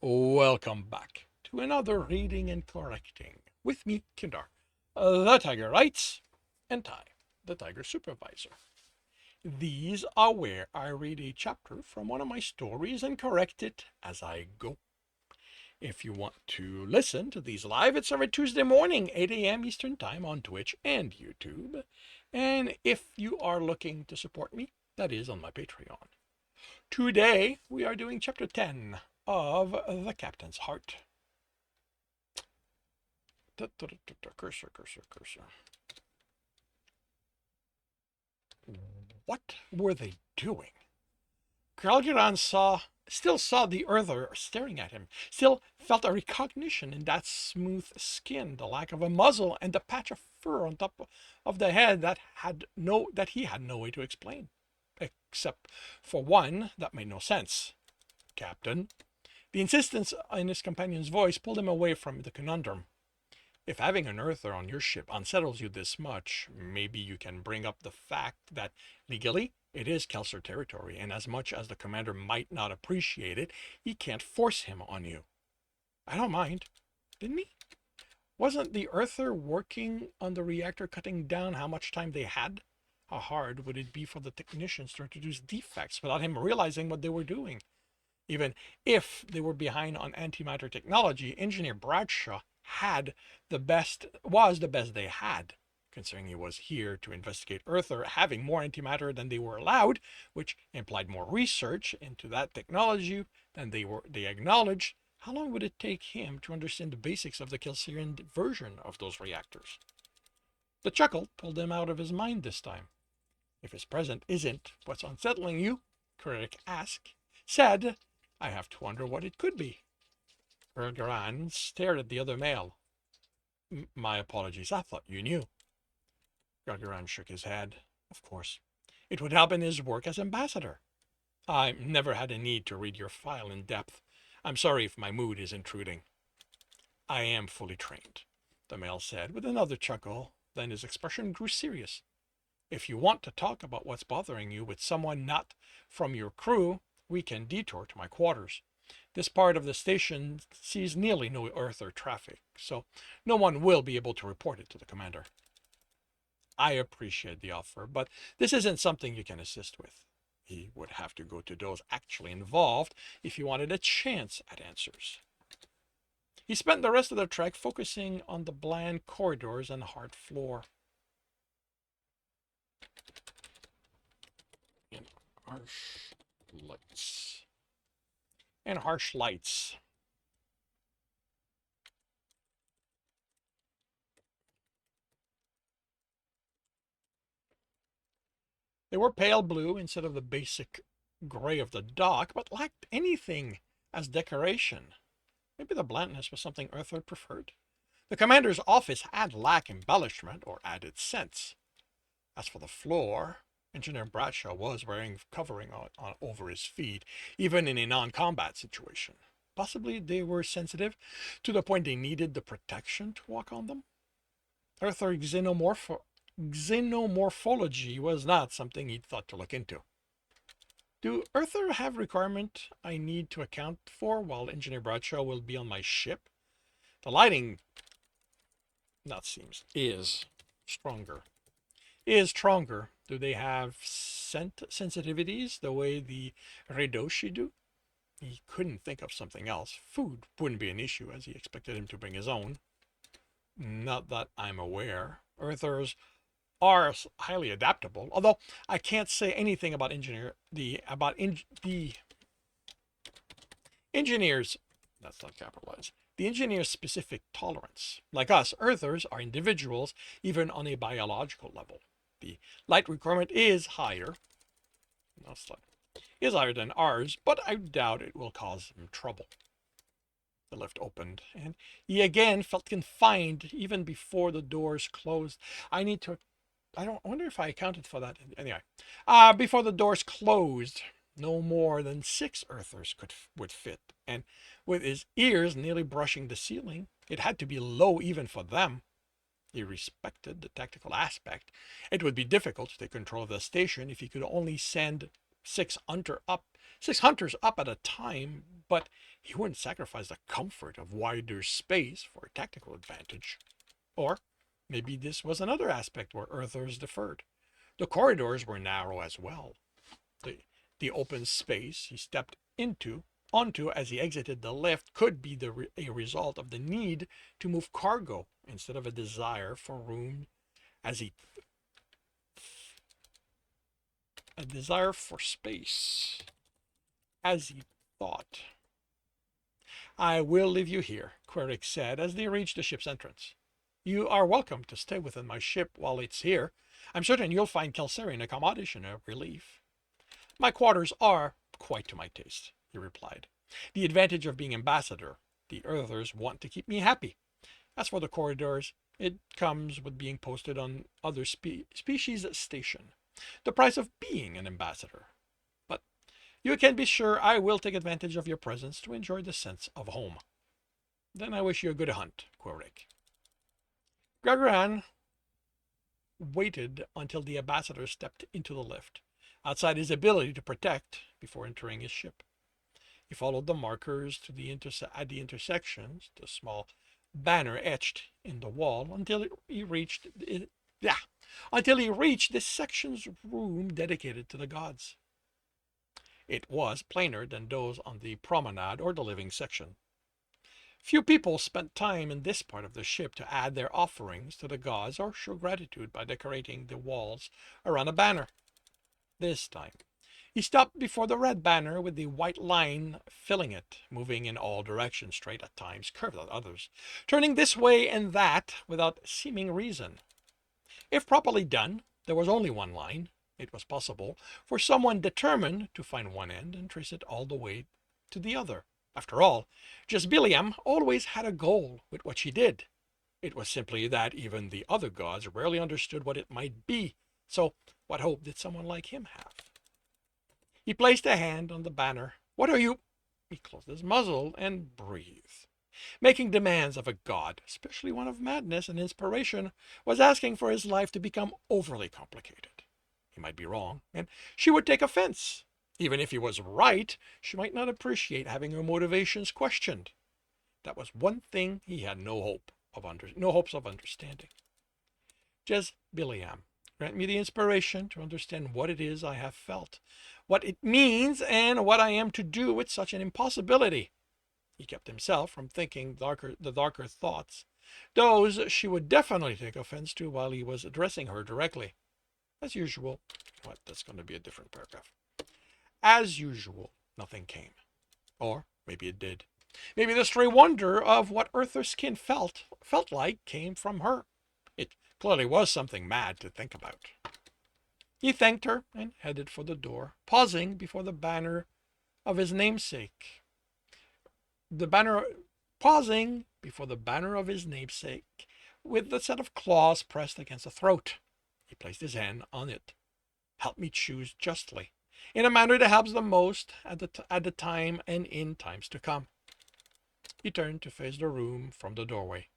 Welcome back to another reading and correcting with me, Kindar, the Tiger Writes, and Ty, the Tiger Supervisor. These are where I read a chapter from one of my stories and correct it as I go. If you want to listen to these live, it's every Tuesday morning, 8 a.m. Eastern Time on Twitch and YouTube. And if you are looking to support me, that is on my Patreon. Today, we are doing chapter 10 of The Captain's Heart. Cursor. What were they doing? Gralgiran still saw the Earther staring at him, still felt a recognition in that smooth skin, the lack of a muzzle, and the patch of fur on top of the head that he had no way to explain. Except for one that made no sense. Captain. The insistence in his companion's voice pulled him away from the conundrum. If having an Earther on your ship unsettles you this much, maybe you can bring up the fact that legally it is Kelsir territory, and as much as the commander might not appreciate it, he can't force him on you. I don't mind. Didn't he? Wasn't the Earther working on the reactor cutting down how much time they had? How hard would it be for the technicians to introduce defects without him realizing what they were doing? Even if they were behind on antimatter technology, Engineer Bradshaw was the best they had, considering he was here to investigate Earther having more antimatter than they were allowed, which implied more research into that technology than they acknowledged. How long would it take him to understand the basics of the Kelsirian version of those reactors? The chuckle pulled him out of his mind this time. If his present isn't what's unsettling you, Critic said, I have to wonder what it could be. Gralgiran stared at the other male. My apologies, I thought you knew. Gralgiran shook his head. Of course. It would help in his work as ambassador. I never had a need to read your file in depth. I'm sorry if my mood is intruding. I am fully trained, the male said with another chuckle. Then his expression grew serious. If you want to talk about what's bothering you with someone not from your crew, we can detour to my quarters. This part of the station sees nearly no Earther traffic, so no one will be able to report it to the commander. I appreciate the offer, but this isn't something you can assist with. He would have to go to those actually involved if he wanted a chance at answers. He spent the rest of the trek focusing on the bland corridors and hard floor. And harsh lights. They were pale blue instead of the basic gray of the dock, but lacked anything as decoration. Maybe the blandness was something Earther preferred. The commander's office had lacked embellishment or added sense. As for the floor, Engineer Bradshaw was wearing covering over his feet, even in a non-combat situation. Possibly they were sensitive to the point they needed the protection to walk on them. Earther xenomorphology was not something he'd thought to look into. Do Earther have requirement I need to account for while Engineer Bradshaw will be on my ship? The lighting, that seems, is stronger. Do they have sensitivities the way the Redoshi do? He couldn't think of something else. Food wouldn't be an issue, as he expected him to bring his own. Not that I'm aware. Earthers are highly adaptable, although I can't say anything about the engineers. That's not capitalized. The engineer's specific tolerance. Like us, Earthers are individuals, even on a biological level. The light requirement is higher. Is higher than ours, but I doubt it will cause him trouble. The lift opened, and he again felt confined even before the doors closed. I wonder if I accounted for that. Anyway, before the doors closed, no more than 6 Earthers would fit, and with his ears nearly brushing the ceiling, it had to be low even for them. He respected the tactical aspect. It would be difficult to take control of the station if he could only send six hunters up at a time, but he wouldn't sacrifice the comfort of wider space for a tactical advantage. Or maybe this was another aspect where Earthers differed. The corridors were narrow as well. The, the open space he stepped onto as he exited the lift could be a result of the need to move cargo instead of a desire for room as he a desire for space as he thought. I will leave you here, Queric said as they reached the ship's entrance. You are welcome to stay within my ship while it's here. I'm certain you'll find Kelsirian accommodation a relief. My quarters are quite to my taste, he replied. The advantage of being ambassador, the Earthers want to keep me happy. As for the corridors, it comes with being posted on other species' station. The price of being an ambassador. But you can be sure I will take advantage of your presence to enjoy the sense of home. Then I wish you a good hunt, Queric. Gralgiran waited until the ambassador stepped into the lift, outside his ability to protect before entering his ship. He followed the markers to at the intersections, the small banner etched in the wall, until he reached this section's room dedicated to the gods. It was plainer than those on the promenade or the living section. Few people spent time in this part of the ship to add their offerings to the gods or show gratitude by decorating the walls around a banner. This time, he stopped before the red banner with the white line filling it, moving in all directions, straight at times, curved at others, turning this way and that without seeming reason. If properly done, there was only one line. It was possible for someone determined to find one end and trace it all the way to the other. After all, Jesbiliam always had a goal with what she did. It was simply that even the other gods rarely understood what it might be. So what hope did someone like him have? He placed a hand on the banner. What are you? He closed his muzzle and breathed. Making demands of a god, especially one of madness and inspiration, was asking for his life to become overly complicated. He might be wrong, and she would take offense. Even if he was right, she might not appreciate having her motivations questioned. That was one thing he had no hopes of understanding. Jesbiliam, grant me the inspiration to understand what it is I have felt, what it means, and what I am to do with such an impossibility. He kept himself from thinking the darker thoughts, those she would definitely take offense to while he was addressing her directly. As usual, that's going to be a different paragraph. As usual, nothing came. Or maybe it did. Maybe the stray wonder of what Earther's skin felt like came from her. It clearly was something mad to think about. He thanked her and headed for the door, pausing before the banner of his namesake. Pausing before the banner of his namesake, with the set of claws pressed against the throat. He placed his hand on it. Help me choose justly, in a manner that helps the most at the time and in times to come. He turned to face the room from the doorway.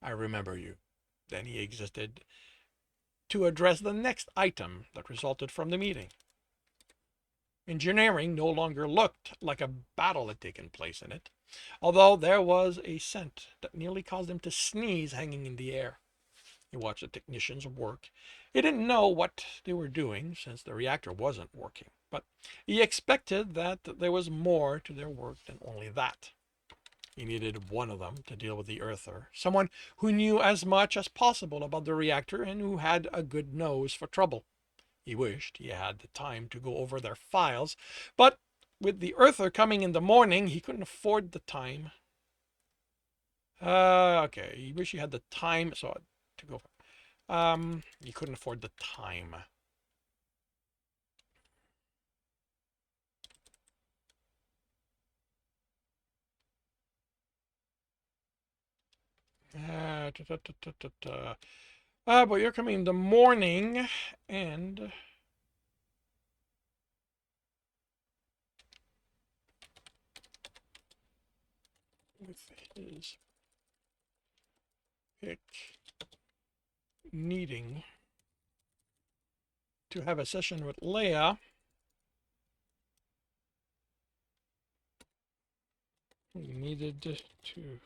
I remember you. Then he exited to address the next item that resulted from the meeting. Engineering no longer looked like a battle had taken place in it, although there was a scent that nearly caused him to sneeze hanging in the air. He watched the technicians work. He didn't know what they were doing since the reactor wasn't working, but he expected that there was more to their work than only that. He needed one of them to deal with the Earther, someone who knew as much as possible about the reactor and who had a good nose for trouble. He wished he had the time to go over their files, but with the Earther coming in the morning, he couldn't afford the time. Okay, he wished he had the time to go. He couldn't afford the time. But you're coming in the morning, and with his pick needing to have a session with Leia, We needed to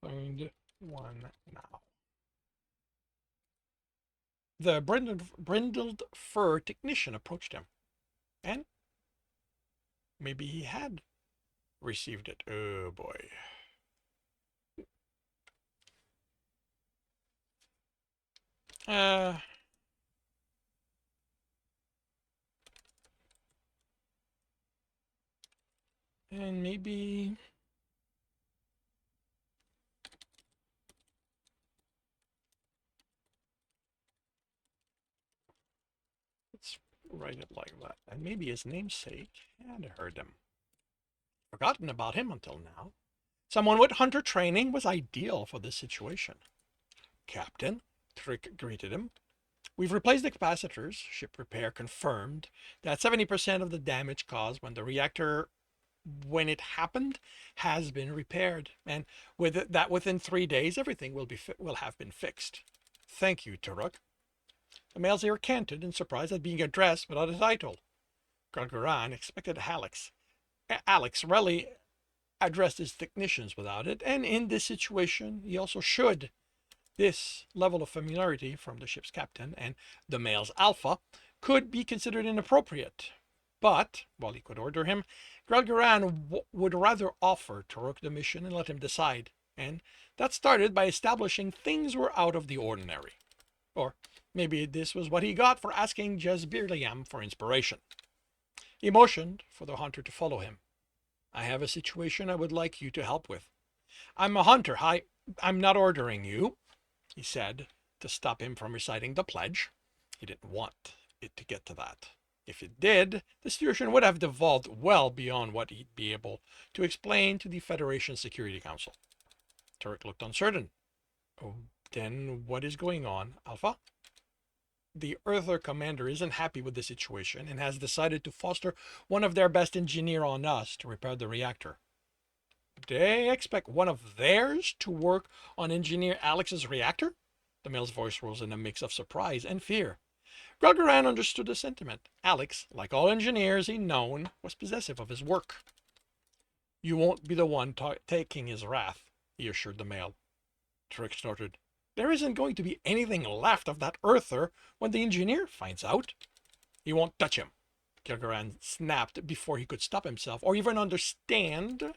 find one now. The brindled fur technician approached him, and maybe he had received it. Oh boy. Uh, and maybe let's write it like that. And maybe his namesake had heard him. Forgotten about him until now. Someone with hunter training was ideal for this situation. Captain, Trick greeted him. We've replaced the capacitors. Ship repair confirmed that 70% of the damage caused when the reactor, when it happened, has been repaired, and with it, that within 3 days everything will have been fixed. Thank you, Turok. The male's ear canted in surprise at being addressed without a title. Gralgiran expected Alex rarely addressed his technicians without it, and in this situation he also should. This level of familiarity from the ship's captain and the male's alpha could be considered inappropriate. But, while he could order him, Gralgiran would rather offer Turok the mission and let him decide, and that started by establishing things were out of the ordinary. Or maybe this was what he got for asking Jezbirliam for inspiration. He motioned for the hunter to follow him. I have a situation I would like you to help with. I'm a hunter. I'm not ordering you, he said, to stop him from reciting the pledge. He didn't want it to get to that. If it did, the situation would have devolved well beyond what he'd be able to explain to the Federation Security Council. Turek looked uncertain. Oh, then what is going on, Alpha? The Earther commander isn't happy with the situation and has decided to foster one of their best engineers on us to repair the reactor. They expect one of theirs to work on engineer Alex's reactor? The male's voice rose in a mix of surprise and fear. Gralgiran understood the sentiment. Alex, like all engineers he'd known, was possessive of his work. You won't be the one taking his wrath, he assured the male. Trick snorted. There isn't going to be anything left of that Earther when the engineer finds out. He won't touch him, Gralgiran snapped before he could stop himself or even understand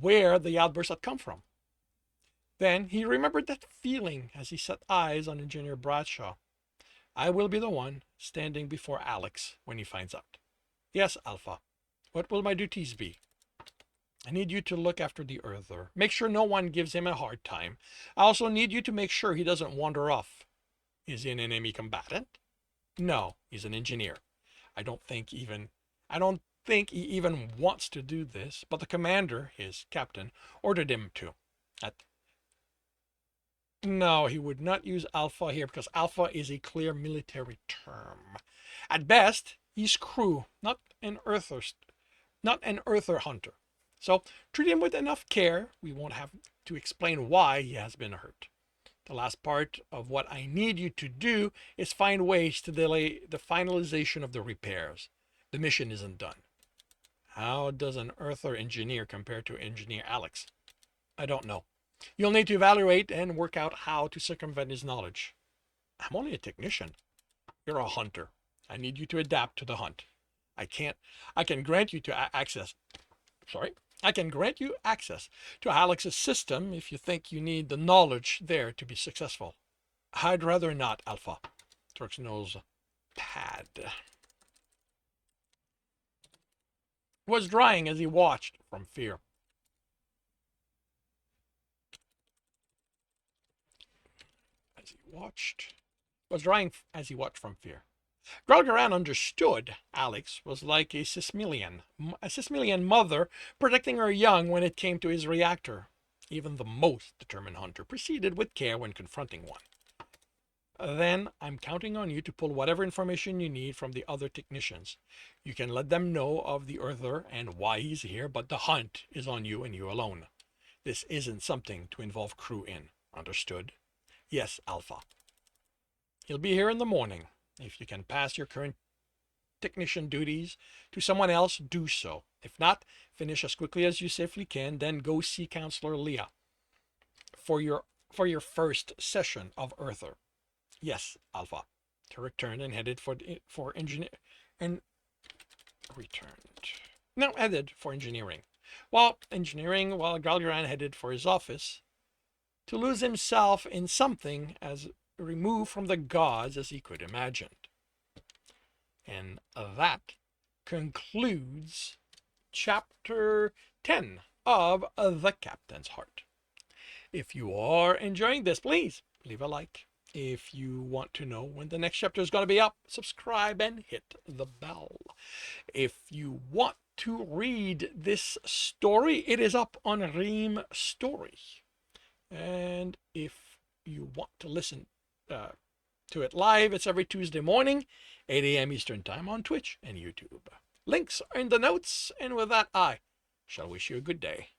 where the outburst had come from. Then he remembered that feeling as he set eyes on Engineer Bradshaw. I will be the one standing before Alex when he finds out. Yes, Alpha. What will my duties be? I need you to look after the Earther. Make sure no one gives him a hard time. I also need you to make sure he doesn't wander off. Is he an enemy combatant? No, he's an engineer. I don't think he even wants to do this, but the commander, his captain, ordered him to. No, he would not use alpha here because alpha is a clear military term. At best, he's crew, not an Earther hunter. So treat him with enough care. We won't have to explain why he has been hurt. The last part of what I need you to do is find ways to delay the finalization of the repairs. The mission isn't done. How does an Earther engineer compare to Engineer Alex? I don't know. You'll need to evaluate and work out how to circumvent his knowledge. I'm only a technician. You're a hunter. I need you to adapt to the hunt. I can grant you access to Alex's system if you think you need the knowledge there to be successful. I'd rather not, Alpha. Turk's nose pad was drying as he watched from fear. As he watched from fear. Gralgiran understood Alex was like a Sismilian mother protecting her young when it came to his reactor. Even the most determined hunter proceeded with care when confronting one. Then I'm counting on you to pull whatever information you need from the other technicians. You can let them know of the Earther and why he's here, but the hunt is on you and you alone. This isn't something to involve crew in. Understood? Yes, Alpha. He'll be here in the morning. If you can pass your current technician duties to someone else, do so. If not, finish as quickly as you safely can, then go see Counselor Leah for your first session of Earther. Yes, Alpha. Turek turned and headed for engineer and returned. No, headed for engineering. While Gralgiran headed for his office to lose himself in something as removed from the gods as he could imagine. And that concludes chapter 10 of The Captain's Heart. If you are enjoying this, please leave a like. If you want to know when the next chapter is going to be up, subscribe and hit the bell. If you want to read this story, it is up on Ream Story. And if you want to listen to it live, it's every Tuesday morning, 8 a.m. Eastern Time on Twitch and YouTube. Links are in the notes, and with that, I shall wish you a good day.